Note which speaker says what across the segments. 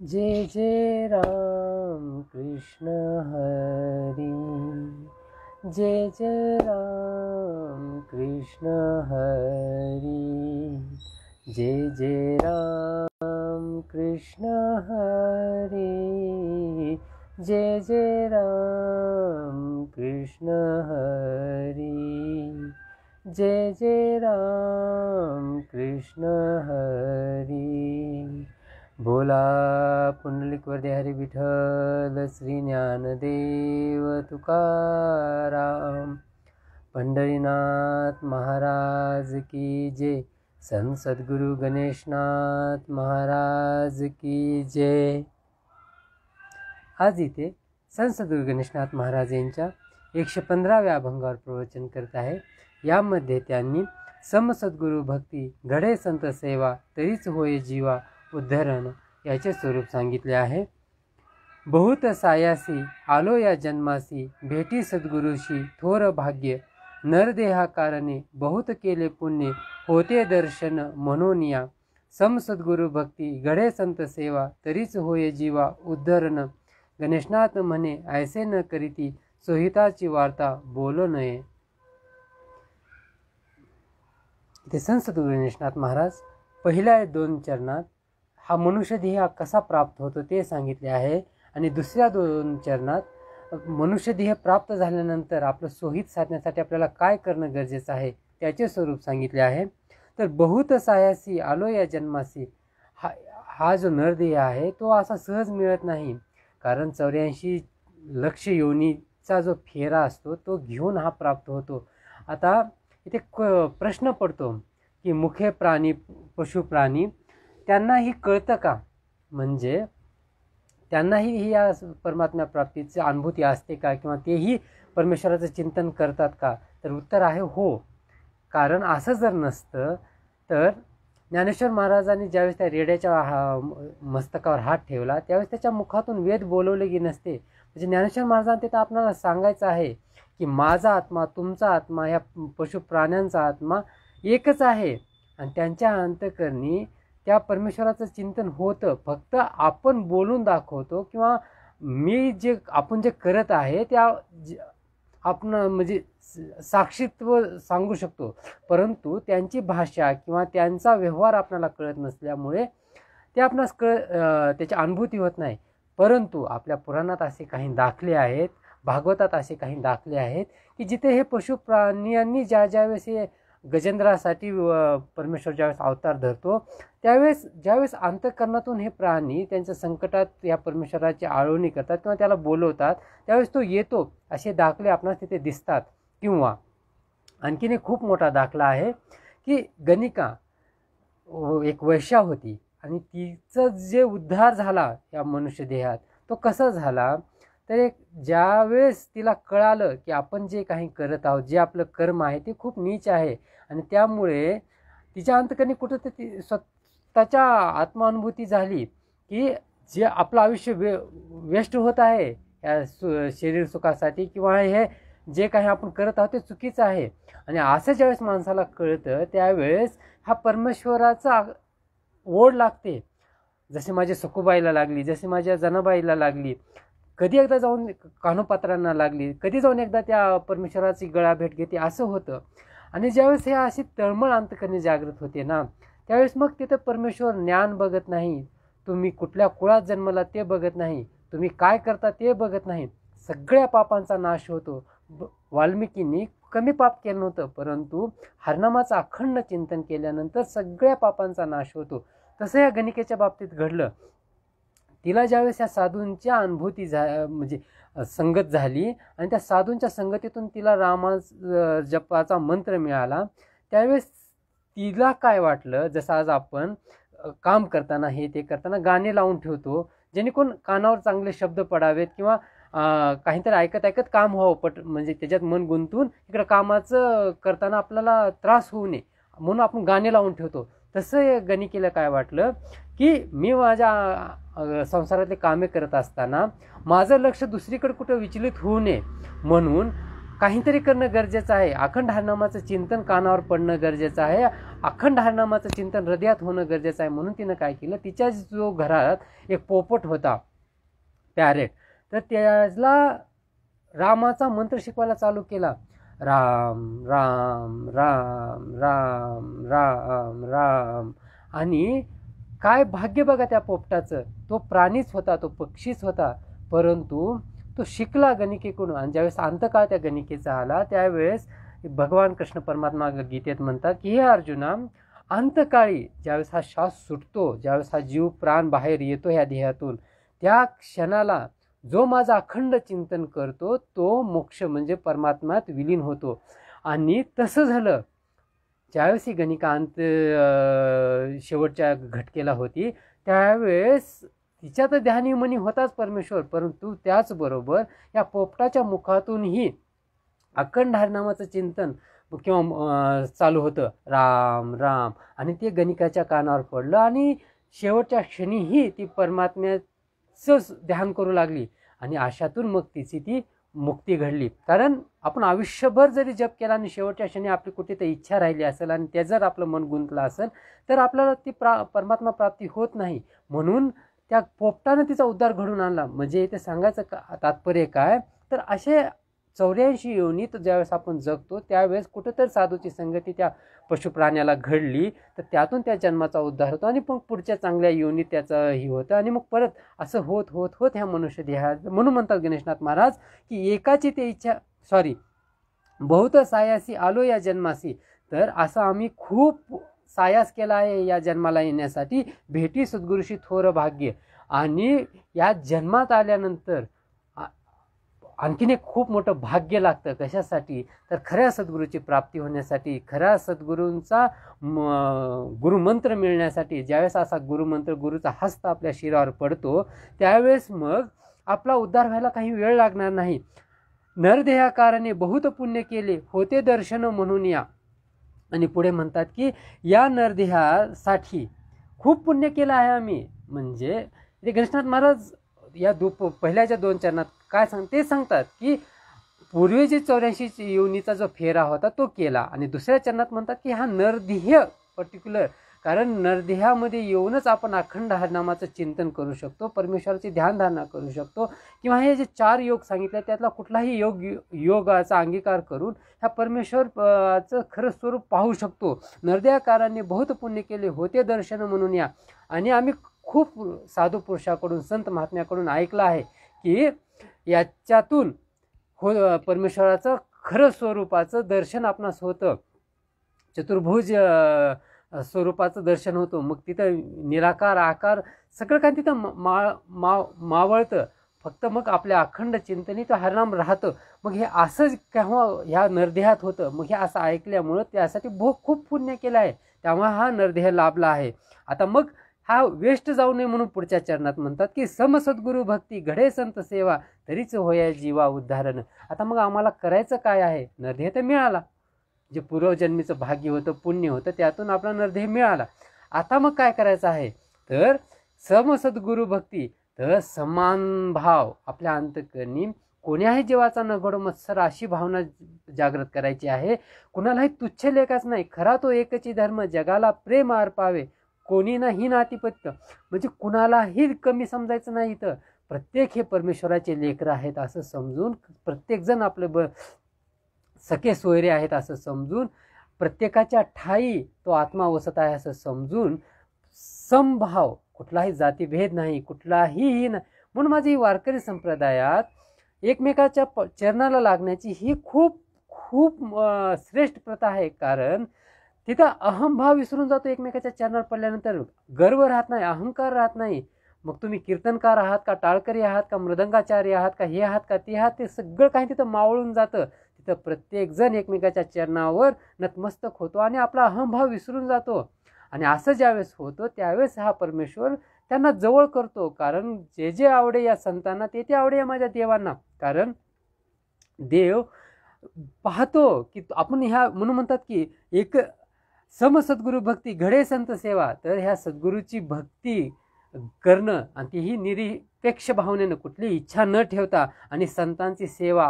Speaker 1: जय जय राम कृष्ण हरी, जय जय राम कृष्ण हरी, जय जय राम कृष्ण हरी, जय जय राम कृष्ण हरी, जय जय राम कृष्ण हरी। बोला पुंडलिक वरदे हरी विठ्ठल श्री ज्ञानदेव तुकाराम, पंढरीनाथ महाराज की जय, संत सद्गुरु गणेशनाथ महाराज की जय। आज इथे संत सद्गुरु गणेशनाथ महाराज यांच्या 115व्या अभंगावर प्रवचन करत आहे। यामध्ये त्यांनी समसद्गुरु भक्ती घडे संत सेवा तरीच होय जीवा उद्धरण याचे स्वरूप सांगितले आहे। बहुत सायासी आलो या जन्मासी, भेटी सद्गुरुशी थोर भाग्य, नरदेहा कारणे बहुत केले पुण्य, होते दर्शन मनोनिया, समसद्गुरु भक्ती घडे संत सेवा तरीच होय जीवा उद्धरण, गणेशनाथ म्हणे ऐसे न करीती, सोहिताची वार्ता बोलो नये। इथे संत सद्गुरु गणेशनाथ महाराज पहिल्या 2 चरणात हा मनुष्य देह कसा प्राप्त होतो ते सांगितले आहे, आणि दुसऱ्या 2 चरणात मनुष्य देह प्राप्त झाल्यानंतर आपलं सोहित साधण्यासाठी आपल्याला काय करणं गरजेचं आहे त्याचे स्वरूप सांगितले आहे। तर बहुत सायासी आलो या जन्मासी, हा जो नरदेह आहे तो असा सहज मिळत नाही, कारण 84 लक्ष योनीचा जो फेरा असतो तो घेऊन हा प्राप्त होतो। आता इथे प्रश्न पडतो की मुखे प्राणी पशु प्राणी त्यांनाही कळतं का, म्हणजे त्यांनाही ही या परमात्मा प्राप्तीची अनुभूती असते का, किंवा तेही परमेश्वराचं चिंतन करतात का? तर उत्तर आहे हो। कारण असं जर नसतं तर ज्ञानेश्वर महाराजांनी ज्यावेळेस त्या रेड्याच्या मस्तकावर हात ठेवला त्यावेळेस त्याच्या मुखातून वेद बोलवले गेले नसते। म्हणजे ज्ञानेश्वर महाराजांनी तिथं आपल्याला सांगायचं आहे की माझा आत्मा तुमचा आत्मा ह्या पशु प्राण्यांचा आत्मा एकच आहे, आणि त्यांच्या अंतःकरणी त्या परमेश्वराचं चिंतन होतं, फक्त आपण बोलून दाखवतो, किंवा आपण जे करत आहे त्या आपण म्हणजे साक्षीत्व सांगू शकतो, परंतु त्यांची भाषा किंवा त्यांचा व्यवहार आपल्याला कळत नसल्यामुळे ते आपणास त्याची अनुभूती होत नाही। परंतु आपल्या पुराणात असे काही दाखले आहेत, भागवतात असे काही दाखले आहेत की जिथे हे पशु प्राण्यांनी ज्यावेळेस हे गजेंद्रासाठी परमेश्वर ज्यावेळेस अवतार धरतो ज्यावेळेस अंतःकरणातून हे प्राणी त्यांच्या संकटात या परमेश्वराची आळवणी करतात किंवा त्याला बोलवतात, त्यावेळेस तो येतो, असे दाखले आपणास तिथे दिसतात। किंवा आणखीन एक खूप मोठा दाखला आहे की गणिका एक वैश्या होती, आणि तिचा जे उद्धार झाला या मनुष्य देहात तो कसा झाला, तर एक ज्यावेळेस तिला कळालं की आपण जे काही करत आहोत, जे आपलं कर्म आहे ते खूप नीच आहे, आणि त्यामुळे तिच्या अंतकरणी कुठंतरी स्वतःच्या आत्मानुभूती झाली की जे आपलं आयुष्य वेस्ट होत आहे या शरीर सुखासाठी, किंवा हे जे काही आपण करत आहोत ते चुकीचं आहे। आणि असं ज्यावेळेस माणसाला कळतं त्यावेळेस हा परमेश्वराचा ओढ लागते, जसे माझ्या सखुबाईला लागली, जसे माझ्या जनाबाईला लागली, कधी एकदा जाऊन कान्होपात्रांना लागली, कधी जाऊन एकदा त्या परमेश्वराची गळाभेट घेते, असं होतं। आणि ज्यावेळेस हे अशी तळमळ अंतकरणी जागृत होते ना, त्यावेळेस मग तिथं परमेश्वर ज्ञान बघत नाही, तुम्ही कुठल्या कुळात जन्मला ते बघत नाही, तुम्ही काय करता ते बघत नाही, सगळ्या पापांचा नाश होतो। वाल्मिकींनी कमी पाप केलं नव्हतं, परंतु हरनामाचं अखंड चिंतन केल्यानंतर सगळ्या पापांचा नाश होतो। तसं या गणिकेच्या बाबतीत घडलं। तिला ज्यावेळेस या साधूंच्या अनुभूती म्हणजे संगत झाली, आणि त्या साधूंच्या संगतीतून तिला रामा जपाचा मंत्र मिळाला, त्यावेळेस तिला काय वाटलं, जसं आज आपण काम करताना हे ते करताना गाणे लावून ठेवतो जेणेकरून कानावर चांगले शब्द पडावेत, किंवा काहीतरी ऐकत ऐकत काम व्हावं, म्हणजे त्याच्यात मन गुंतून इकडं कामाचं करताना आपल्याला त्रास होऊ नये म्हणून आपण गाणे लावून ठेवतो। तसं गणिकेला काय वाटलं की मी माझ्या संसारातले कामे करत असताना माझं लक्ष दुसरीकडे कुठं विचलित होऊ नये म्हणून काहीतरी करणं गरजेचं आहे. अखंड हरिनामाचं चिंतन कानावर पडणं गरजेचं आहे. अखंड हरिनामाचं चिंतन हृदयात होणं गरजेचं आहे. म्हणून तिनं काय केलं, तिच्या जो घरात एक पोपट होता पॅरेट, तर त्याला रामाचा मंत्र शिकवायला चालू केला. राम राम राम राम राम राम. आणि काय भाग्य बघा त्या पोपटाचं. तो प्राणीच होता, तो पक्षीच होता, परंतु तो शिकला गणिकेकडून. आणि ज्यावेळेस अंतकाळ त्या गणिकेचा आला त्यावेळेस भगवान कृष्ण परमात्मा गीतेत म्हणतात की हे अर्जुना, अंतकाळी ज्यावेळेस हा श्वास सुटतो, ज्यावेळेस हा जीव प्राण बाहेर येतो ह्या देहातून, त्या क्षणाला जो माझा अखंड चिंतन करतो तो मोक्ष म्हणजे परमात्म्यात विलीन होतो. आणि तसं झालं. ज्यावेळेस ही गणिका शेवटच्या घटकेला होती त्यावेळेस तिच्या तर ध्यानीमनी होताच परमेश्वर, परंतु त्याचबरोबर या पोपटाच्या मुखातूनही अखंड हरिनामाचं चिंतन किंवा चालू होतं, राम राम. आणि ते गणिकाच्या कानावर पडलं आणि शेवटच्या क्षणीही ती परमात्म्याचं ध्यान करू लागली. आणि अशातून मग तिची ती मुक्ती घडली. कारण आपण आयुष्यभर जरी जप केला आणि शेवटच्या क्षणी आपली कुठेतरी इच्छा राहिली असेल आणि त्या जर आपलं मन गुंतलं असेल तर आपल्याला ती परमात्मा प्राप्ती होत नाही. म्हणून त्या पोपटानं तिचा उद्धार घडून आणला. म्हणजे इथे सांगायचं तात्पर्य काय, तर असे 84 योनीत ज्यावेळेस आपण जगतो त्यावेळेस कुठंतरी साधूची संगती त्या पशुप्राण्याला घडली, तर त्यातून त्या जन्माचा उद्धार होतो आणि मग पुढच्या चांगल्या योनीत त्याचं ही होतं. आणि मग परत असं होत होत होत ह्या मनुष्य देहात, म्हणून म्हणतात गणेशनाथ महाराज की एकाची ते इच्छा बहुत सायासी आलो या जन्मासी. तर असं आम्ही खूप सायास केला आहे या जन्माला येण्यासाठी, भेटी सद्गुरूशी थोर भाग्य. आणि या जन्मात आल्यानंतर आणखीन एक खूप मोठं भाग्य लागतं. कशासाठी, तर खऱ्या सद्गुरूची प्राप्ती होण्यासाठी, खऱ्या सद्गुरूंचा गुरुमंत्र मिळण्यासाठी. ज्यावेळेस असा गुरुमंत्र, गुरुचा हस्त आपल्या शिरावर पडतो त्यावेळेस मग आपला उद्धार व्हायला काही वेळ लागणार नाही. नरदेहाकारणे बहुत पुण्य केले होते दर्शन म्हणून या. आणि पुढे म्हणतात की या नरदेहासाठी खूप पुण्य केलं आहे आम्ही. म्हणजे गणेशनाथ महाराज या पहिल्याच्या 2 चरणात काय ते सांगतात की पूर्वीची 84 योनीचा जो फेरा होता तो केला. आणि दुसऱ्या चरणात म्हणतात की हा नरदेह पर्टिक्युलर, कारण नरदेहामध्ये येऊनच आपण अखंड हरिनामाचं चिंतन करू शकतो, परमेश्वराची ध्यानधारणा करू शकतो, किंवा हे जे 4 योग सांगितले त्यातला कुठलाही योगाचा अंगीकार करून ह्या परमेश्वरचं खरं स्वरूप पाहू शकतो. नरदेहाकारांनी बहुत पुण्य केले होते दर्शन म्हणून या. आणि आम्ही खूप साधू पुरुषाकडून, संत महात्म्याकडून ऐकलं आहे की याच्यातून परमेश्वराचं खरं स्वरूपाचं दर्शन आपणास होतं, चतुर्भुज स्वरूपाचं दर्शन होतं. मग तिथं निराकार आकार सगळं काही तिथं मावळतं. फक्त मग आपल्या अखंड चिंतनी तो हरिनाम राहतं. मग हे असं केव्हा ह्या नरदेहात होतं, मग हे असं ऐकल्यामुळं त्यासाठी खूप पुण्य केलं आहे, त्यामुळे हा नरदेह लाभला आहे. आता मग हा वेस्ट जाऊ नये म्हणून पुढच्या चरणात म्हणतात की समसद्गुरु भक्ती घडे संत सेवा तरीच होया जीवा उद्धारण. आता मग आम्हाला करायचं काय आहे, नरदेह तर मिळाला, जे पूर्वजन्मीचं भाग्य होतं, पुण्य होतं, त्यातून आपला नरदेह मिळाला. आता मग काय करायचं आहे, तर समसद्गुरु भक्ती, तर समान भाव आपल्या अंतकरणी कोण्याही जीवाचा न घडो मत्सर अशी भावना जागृत करायची आहे. कुणालाही तुच्छ लेखाच नाही, खरा तो एकची धर्म जगाला प्रेम अर्पावे कोणी नाही नातिपत्य. म्हणजे कुणालाही कमी समजायचं नाही. तर प्रत्येक हे परमेश्वराचे लेकरं आहेत असं समजून, प्रत्येकजण आपले सखे सोयरे आहेत असं समजून, प्रत्येकाच्या ठाई तो आत्मा वसत आहे असं समजून, समभाव, कुठलाही जातीभेद नाही, कुठलाही नाही. म्हणून माझी वारकरी संप्रदायात एकमेकाच्या चरणाला लागण्याची ही खूप खूप श्रेष्ठ प्रथा आहे. कारण तिथं अहंभाव विसरून जातो. एकमेकाच्या चरणावर पडल्यानंतर गर्व राहत नाही, अहंकार राहत नाही. मग तुम्ही कीर्तनकार आहात का, टाळकरी आहात का, मृदंगाचार्य आहात का, हे आहात का, ते आहात, ते सगळं काही तिथं मावळून जातं. तिथं प्रत्येक जण एकमेकाच्या चरणावर नतमस्तक होतो आणि आपला अहंभाव विसरून जातो. आणि असं ज्यावेळेस होतं त्यावेळेस हा परमेश्वर त्यांना जवळ करतो. कारण जे जे आवडे या संतांना ते ते आवडे या माझ्या देवांना. कारण देव पाहतो की आपण ह्या, म्हणून म्हणतात की एक समसद्गुरु भक्ती घडे संत सेवा. तर ह्या सद्गुरूची भक्ती करणं आणि तीही निरपेक्ष भावनेनं, कुठली इच्छा न ठेवता, आणि संतांची सेवा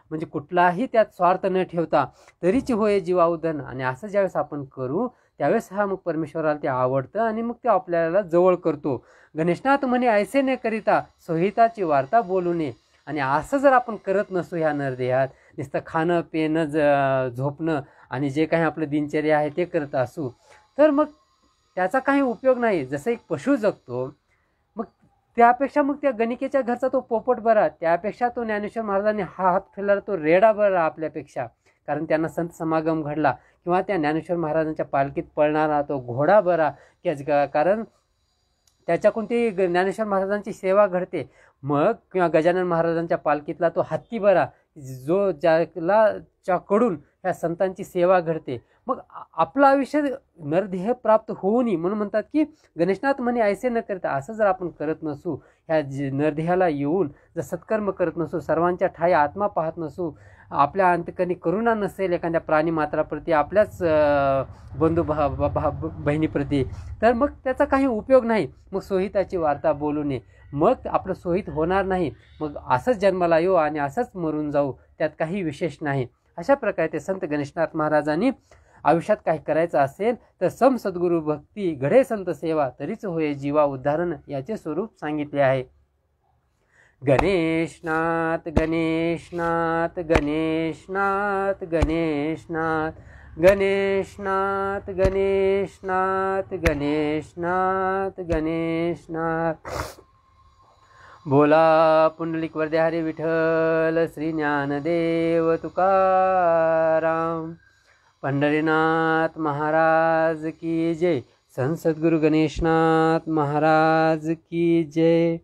Speaker 1: म्हणजे कुठलाही त्यात स्वार्थ न ठेवता तरीच होय जीवा उधन. आणि असं ज्यावेळेस आपण करू त्यावेळेस हा मग परमेश्वराला ते आवडतं आणि मग ते आपल्याला जवळ करतो. गणेशनाथ म्हणे ऐसे न करिता सोहिताची वार्ता बोलू नये. आणि असं जर आपण करत नसू ह्या नरदेहात, नुसतं खाणं पिणं झोपणं आणि जे काही आपलं दिनचर्या आहे ते करत असू, तर मग त्याचा काही उपयोग नाही. जसं एक पशु जगतो, मग त्यापेक्षा मग त्या गणिकेच्या घरचा तो पोपट बरा, त्यापेक्षा तो ज्ञानेश्वर महाराजांनी हा हात फिरला तो रेडा बरा आपल्यापेक्षा. कारण त्यांना संत समागम घडला. किंवा त्या ज्ञानेश्वर महाराजांच्या पालखीत पळणारा तो घोडा बरा, कारण त्याच्याकडून ती ज्ञानेश्वर महाराजांची सेवा घडते. मग किंवा गजानन महाराजांच्या पालखीतला तो हत्ती बरा, जो कडून ह्या संतांची सेवा घडते. मग आपलं आयुष्य नरदेह प्राप्त होऊ नये म्हणून म्हणतात की गणेशनाथ म्हणे ऐसे न करता. असं जर आपण करत नसू, ह्या नरदेहाला येऊन जर सत्कर्म करत नसू, सर्वांच्या ठाई आत्मा पाहत नसू, आपल्या अंतकरणी करुणा नसेल एखाद्या प्राणी मात्राप्रती, आपल्याच बंधू बहिणीप्रती, तर मग त्याचा काही उपयोग नाही. मग सोहिताची वार्ता बोलू नये, मग आपलं सोहित होणार नाही. मग असंच जन्माला येऊ आणि असंच मरून जाऊ, त्यात काही विशेष नाही. अशा प्रकारे ते संत गणेशनाथ महाराजांनी आयुष्यात काही करायचं असेल तर सम सद्गुरू भक्ती घडे संत सेवा तरीच होय जीवा उद्धारण याचे स्वरूप सांगितले आहे. गणेशनाथ गणेशनाथ गणेशनाथ गणेशनाथ गणेशनाथ गणेशनाथ गणेशनाथ गणेशनाथ. बोला पुंडलिक वरदे हरी विठ्ठल श्री ज्ञानदेव तुकाराम. पंढरीनाथ महाराज की जय. संत सद्गुरु गणेशनाथ महाराज की जय.